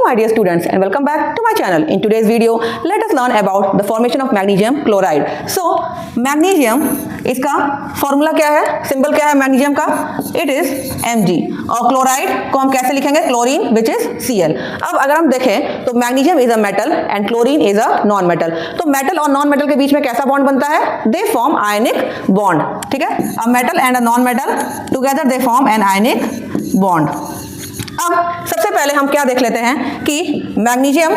my dear students, and welcome back to my channel. In today's video, let us learn about the formation of magnesium chloride. So, magnesium इसका formula क्या है, symbol क्या है magnesium का? It is Mg. और chloride को हम कैसे लिखेंगे? Chlorine which is Cl. अब अगर हम देखें तो magnesium is a metal and chlorine is a non metal. तो मेटल और नॉन मेटल के बीच में कैसा बॉन्ड बनता है? They form ionic bond. ठीक है, a metal and a non metal together they form an ionic bond. अब सबसे पहले हम क्या देख लेते हैं कि मैग्नीशियम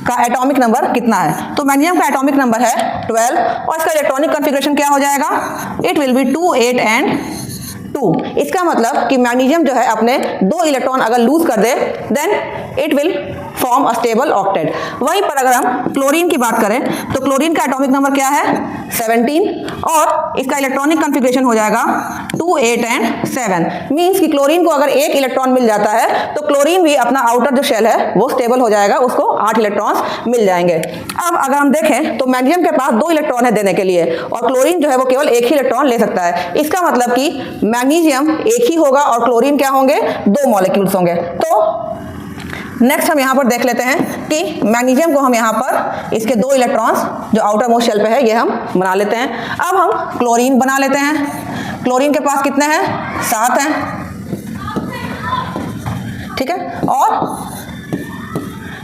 का एटॉमिक नंबर कितना है. तो मैग्नीशियम का एटॉमिक नंबर है 12 और इसका इलेक्ट्रॉनिक कॉन्फ़िगरेशन क्या हो जाएगा? It will be 2, 8 and 2. इसका मतलब कि मैग्नीशियम जो है अपने 2 इलेक्ट्रॉन अगर लूज कर दे then it will form a stable octet. वहीं पर अगर हम क्लोरीन की बात करें तो क्लोरीन का एटॉमिक नंबर क्या है? 17 और इसका इलेक्ट्रॉनिक कॉन्फ़िगरेशन हो जाएगा 2, 8 एंड 7. मींस कि क्लोरीन को अगर 1 इलेक्ट्रॉन मिल जाता है तो क्लोरीन भी अपना आउटर जो शेल है वो स्टेबल हो जाएगा, उसको 8 इलेक्ट्रॉन्स मिल जाएंगे. अब अगर हम देखें तो मैग्नीशियम के पास 2 इलेक्ट्रॉन है देने के लिए और क्लोरीन जो है वो केवल 1 ही इलेक्ट्रॉन ले सकता है. इसका मतलब कि मैग्नीशियम 1 ही होगा और क्लोरीन क्या होंगे? 2 मॉलिक्यूल्स होंगे. तो नेक्स्ट हम यहाँ पर देख लेते हैं कि मैग्नीशियम को हम यहाँ पर इसके 2 इलेक्ट्रॉन्स जो आउटर मोस्ट शेल पे है ये हम बना लेते हैं. अब हम क्लोरीन बना लेते हैं. क्लोरीन के पास कितने हैं? 7 हैं. ठीक है, और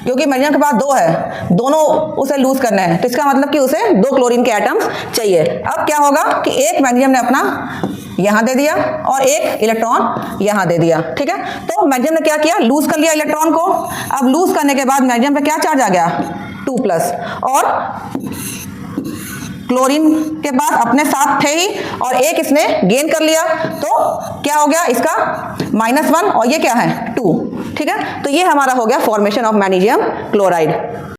क्योंकि मैग्नीशियम के पास 2 है, दोनों उसे लूज करने हैं तो इसका मतलब कि उसे 2 क्लोरीन के एटम्स चाहिए. अब क्या होगा कि एक मैग्नीशियम ने अपना यहाँ दे दिया और 1 इलेक्ट्रॉन यहाँ दे दिया. ठीक है, तो मैग्नीशियम ने क्या किया? लूज कर लिया इलेक्ट्रॉन को. अब लूज करने के बाद मैग्नीशियम पे क्या चार्ज आ गया? 2+ और क्लोरीन के पास अपने साथ थे ही और 1 इसने गेन कर लिया तो क्या हो गया? इसका -1 और ये क्या है? 2. ठीक है, तो ये हमारा हो गया फॉर्मेशन ऑफ मैग्नीशियम क्लोराइड.